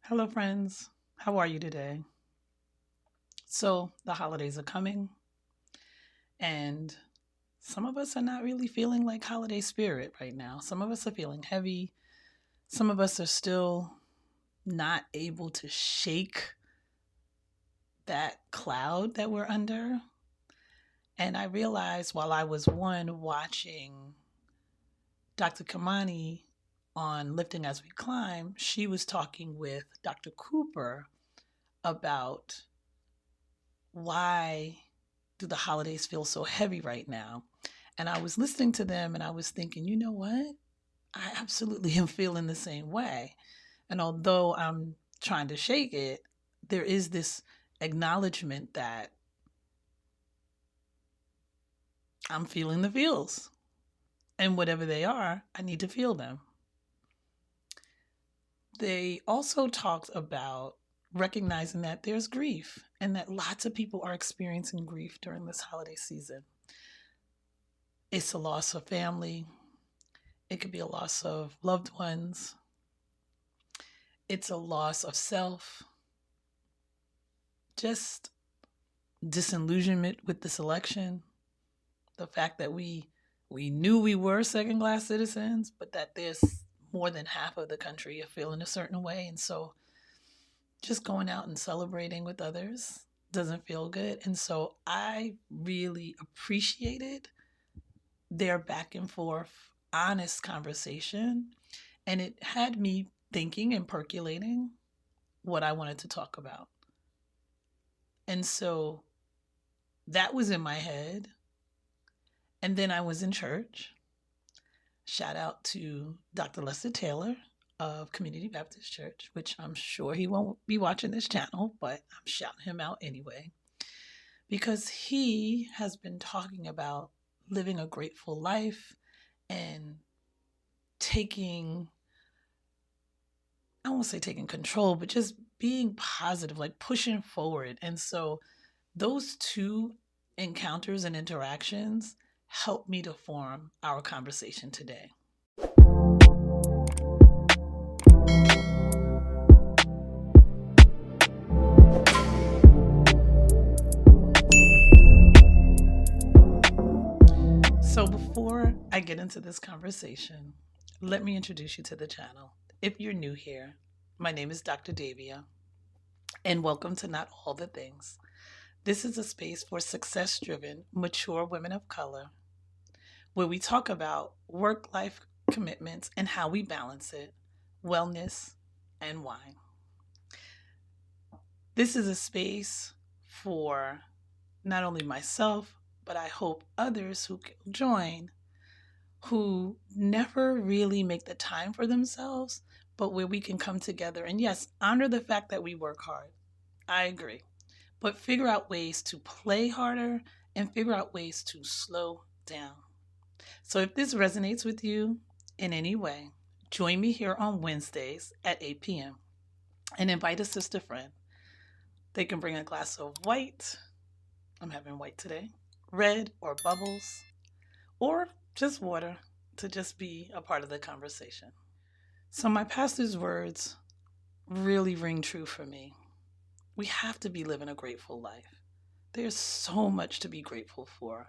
Hello, friends. How are you today? So, the holidays are coming, and some of us are not really feeling like holiday spirit right now. Some of us are feeling heavy. Some of us are still not able to shake that cloud that we're under. And I realized while I was watching Dr. Kimani on Lifting as We Climb, she was talking with Dr. Cooper about why do the holidays feel so heavy right now? And I was listening to them and I was thinking, you know what? I absolutely am feeling the same way. And although I'm trying to shake it, there is this acknowledgement that I'm feeling the feels. And whatever they are, I need to feel them. They also talked about recognizing that there's grief and that lots of people are experiencing grief during this holiday season. It's a loss of family, it could be a loss of loved ones, it's a loss of self, just disillusionment with this election, the fact that we knew we were second class citizens, but that there's more than half of the country are feeling a certain way. And so just going out and celebrating with others doesn't feel good. And so I really appreciated their back and forth, honest conversation. And it had me thinking and percolating what I wanted to talk about. And so that was in my head. And then I was in church. Shout out to Dr. Lester Taylor of Community Baptist Church, which I'm sure he won't be watching this channel, but I'm shouting him out anyway, because he has been talking about living a grateful life and taking, I won't say taking control, but just being positive, like pushing forward. And so those two encounters and interactions helped me to form our conversation today. So before I get into this conversation, let me introduce you to the channel. If you're new here, my name is Dr. Davia, and welcome to Not All the Things. This is a space for success-driven, mature women of color, where we talk about work-life commitments and how we balance it, wellness, and wine. This is a space for not only myself, but I hope others who can join who never really make the time for themselves, but where we can come together and, yes, honor the fact that we work hard. I agree. But figure out ways to play harder and figure out ways to slow down. So if this resonates with you in any way, join me here on Wednesdays at 8 p.m. and invite a sister friend. They can bring a glass of white. I'm having white today. Red or bubbles, or just water to just be a part of the conversation. So, my pastor's words really ring true for me. We have to be living a grateful life. There's so much to be grateful for.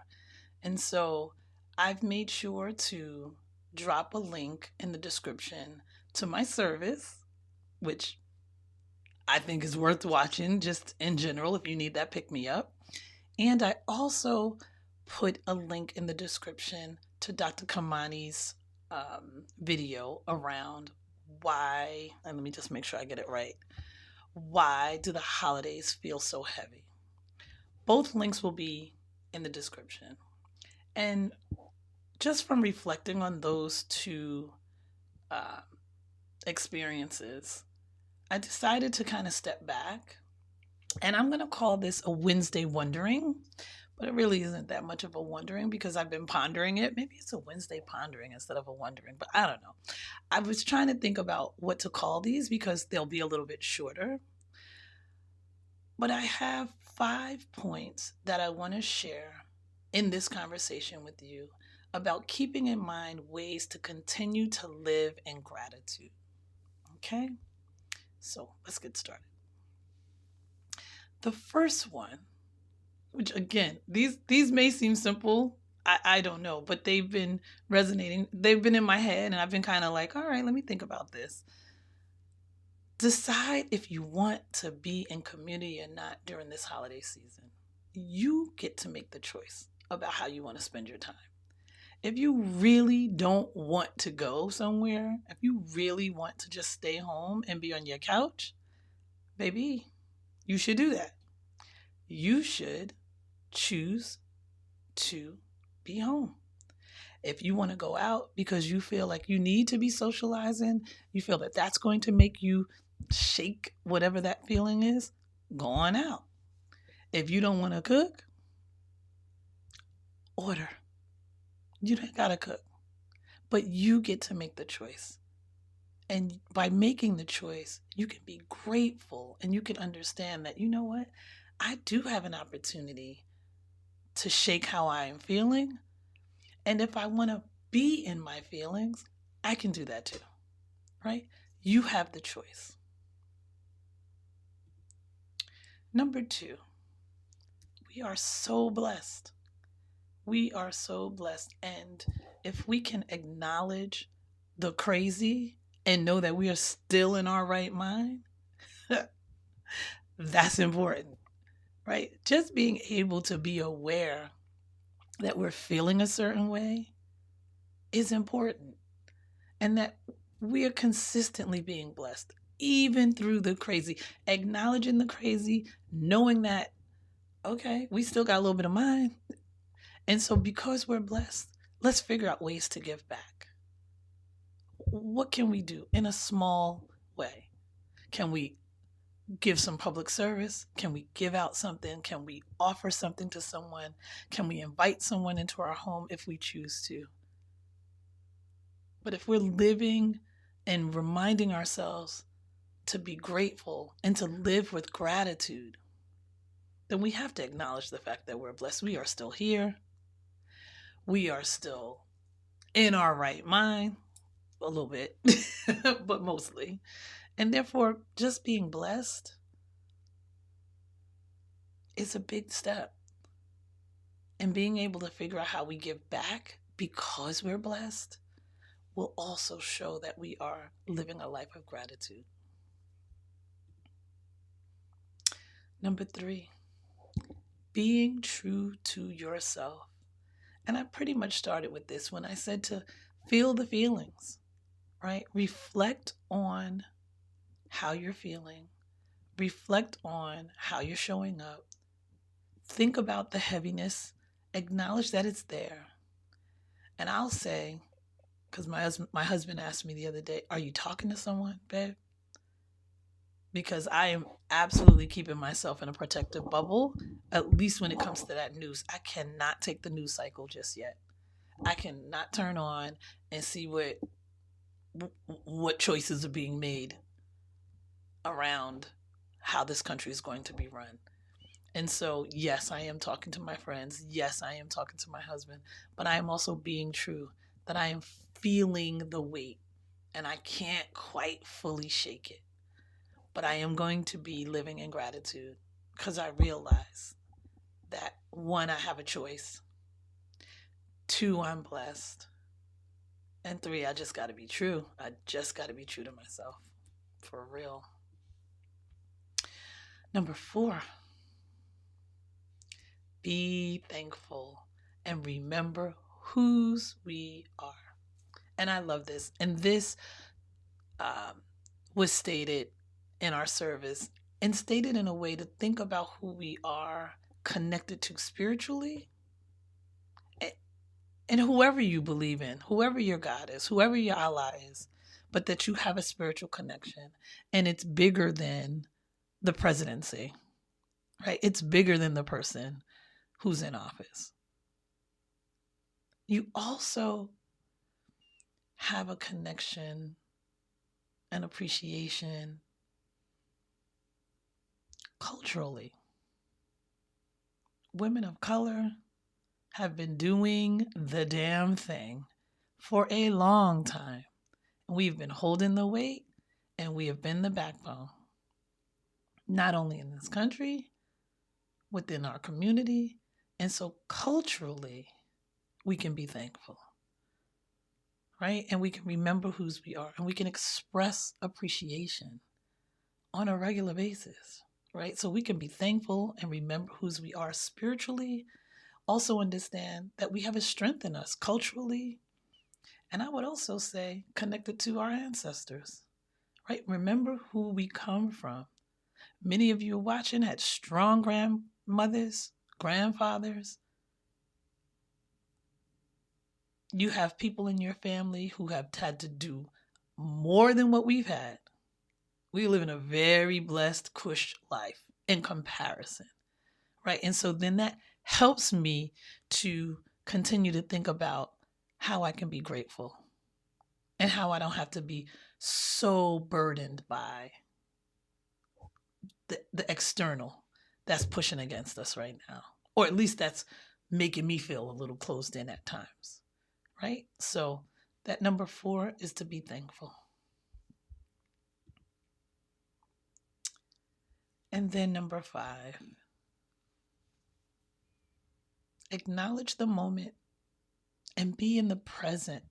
And so, I've made sure to drop a link in the description to my service, which I think is worth watching just in general if you need that pick me up. And I also put a link in the description to Dr. Kamani's video around why, and let me just make sure I get it right. Why do the holidays feel so heavy? Both links will be in the description. And just from reflecting on those two uh, experiences, I decided to kind of step back. And I'm going to call this a Wednesday wondering, but it really isn't that much of a wondering because I've been pondering it. Maybe it's a Wednesday pondering instead of a wondering, but I don't know. I was trying to think about what to call these because they'll be a little bit shorter. But I have 5 points that I want to share in this conversation with you about keeping in mind ways to continue to live in gratitude. Okay? So let's get started. The first one, which again, these may seem simple. I don't know, but they've been resonating. They've been in my head, and I've been kind of like, all right, let me think about this. Decide if you want to be in community or not during this holiday season. You get to make the choice about how you want to spend your time. If you really don't want to go somewhere, if you really want to just stay home and be on your couch, baby, you should do that. You should choose to be home. If you want to go out because you feel like you need to be socializing, you feel that that's going to make you shake whatever that feeling is, go on out. If you don't want to cook, order. You don't got to cook, but you get to make the choice. And by making the choice, you can be grateful and you can understand that, you know what? I do have an opportunity to shake how I am feeling. And if I want to be in my feelings, I can do that too, right? You have the choice. Number 2, we are so blessed. We are so blessed. And if we can acknowledge the crazy and know that we are still in our right mind, that's important, right? Just being able to be aware that we're feeling a certain way is important. And that we are consistently being blessed, even through the crazy, acknowledging the crazy, knowing that, okay, we still got a little bit of mine. And so because we're blessed, let's figure out ways to give back. What can we do in a small way? Can we give some public service? Can we give out something? Can we offer something to someone? Can we invite someone into our home if we choose to? But if we're living and reminding ourselves to be grateful and to live with gratitude, then we have to acknowledge the fact that we're blessed. We are still here. We are still in our right mind, a little bit, but mostly. And therefore, just being blessed is a big step. And being able to figure out how we give back because we're blessed will also show that we are living a life of gratitude. Number 3, being true to yourself. And I pretty much started with this when I said to feel the feelings, right? Reflect on how you're feeling. Reflect on how you're showing up. Think about the heaviness. Acknowledge that it's there. And I'll say, because my husband asked me the other day, are you talking to someone, babe? Because I am absolutely keeping myself in a protective bubble, at least when it comes to that news. I cannot take the news cycle just yet. I cannot turn on and see what choices are being made around how this country is going to be run. And so, yes, I am talking to my friends. Yes, I am talking to my husband. But I am also being true that I am feeling the weight and I can't quite fully shake it. But I am going to be living in gratitude because I realize that 1, I have a choice. 2, I'm blessed. And 3, I just got to be true. I just got to be true to myself. For real. Number 4, be thankful and remember whose we are. And I love this. And this was stated in our service and stated in a way to think about who we are connected to spiritually. And whoever you believe in, whoever your God is, whoever your Allah is, but that you have a spiritual connection. And it's bigger than the presidency, right? It's bigger than the person who's in office. You also have a connection and appreciation culturally. Women of color have been doing the damn thing for a long time. We've been holding the weight and we have been the backbone. not only in this country, within our community. And so culturally, we can be thankful, right? And we can remember whose we are, and we can express appreciation on a regular basis, right? So we can be thankful and remember whose we are spiritually. Also understand that we have a strength in us culturally. And I would also say connected to our ancestors, right? Remember who we come from. Many of you watching had strong grandmothers, grandfathers. You have people in your family who have had to do more than what we've had. We live in a very blessed, cush life in comparison, right? And so then that helps me to continue to think about how I can be grateful and how I don't have to be so burdened by the external that's pushing against us right now, or at least that's making me feel a little closed in at times, right? So that number 4 is to be thankful. And then number 5, acknowledge the moment and be in the present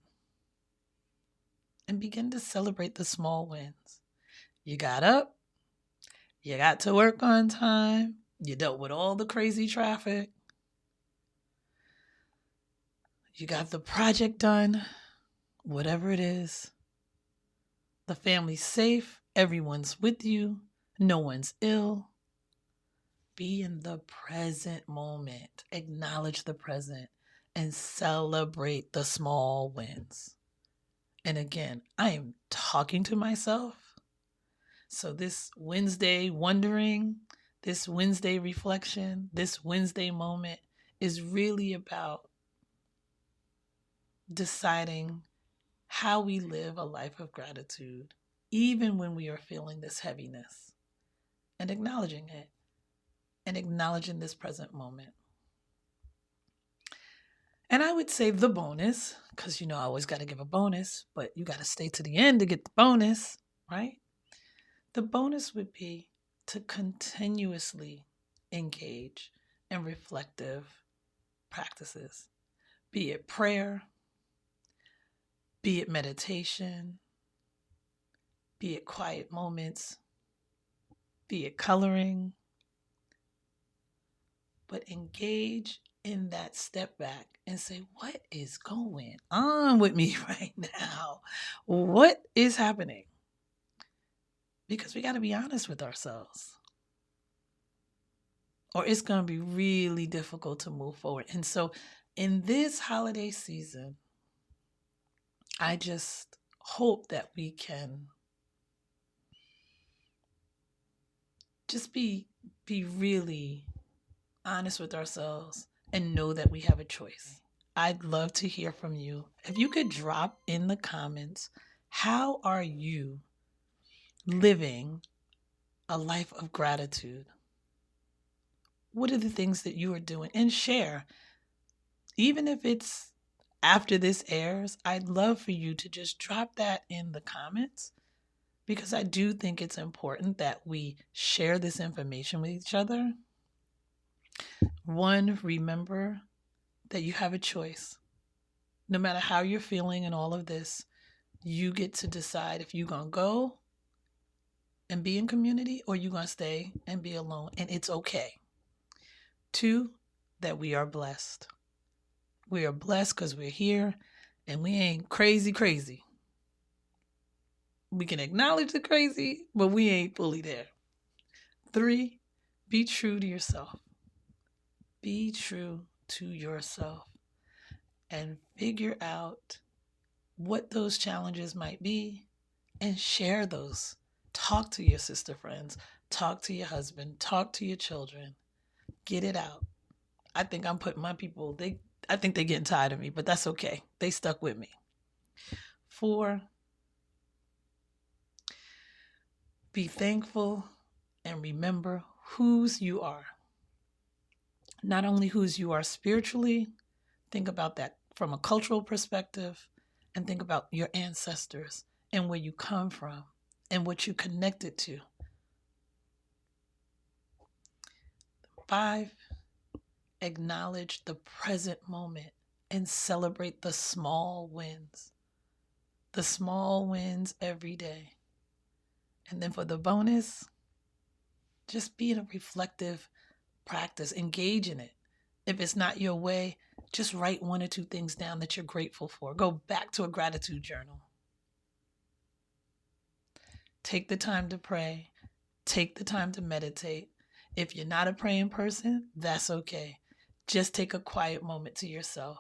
and begin to celebrate the small wins. You got up, you got to work on time, you dealt with all the crazy traffic, you got the project done, whatever it is. The family's safe, everyone's with you, no one's ill. Be in the present moment, acknowledge the present, and celebrate the small wins. And again, I am talking to myself. So this Wednesday wondering, this Wednesday reflection, this Wednesday moment is really about deciding how we live a life of gratitude, even when we are feeling this heaviness, and acknowledging it, and acknowledging this present moment. And I would say the bonus, because I always got to give a bonus, but you got to stay to the end to get the bonus, right? The bonus would be to continuously engage in reflective practices, be it prayer, be it meditation, be it quiet moments, be it coloring, but engage in that step back and say, what is going on with me right now? What is happening? Because we got to be honest with ourselves, or it's going to be really difficult to move forward. And so in this holiday season, I just hope that we can just be really honest with ourselves and know that we have a choice. I'd love to hear from you. If you could drop in the comments, how are you living a life of gratitude? What are the things that you are doing? And share. Even if it's after this airs, I'd love for you to just drop that in the comments, because I do think it's important that we share this information with each other. One, remember that you have a choice. No matter how you're feeling in all of this, you get to decide if you're going to go and be in community or you're going to stay and be alone. And it's okay. 2, that we are blessed. We are blessed because we're here and we ain't crazy. We can acknowledge the crazy, but we ain't fully there. 3, be true to yourself. Be true to yourself and figure out what those challenges might be and share those. Talk to your sister friends, talk to your husband, talk to your children. Get it out. I think I'm putting my people, I think they're getting tired of me, but that's okay. They stuck with me. 4, be thankful and remember whose you are. Not only whose you are spiritually, think about that from a cultural perspective, and think about your ancestors and where you come from and what you connected to. 5, acknowledge the present moment and celebrate the small wins. The small wins every day. And then for the bonus, just be in a reflective practice, engage in it. If it's not your way, just write 1 or 2 things down that you're grateful for. Go back to a gratitude journal. Take the time to pray. Take the time to meditate. If you're not a praying person, that's okay. Just take a quiet moment to yourself.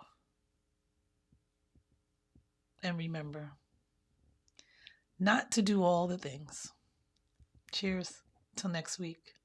And remember, not to do all the things. Cheers. Till next week.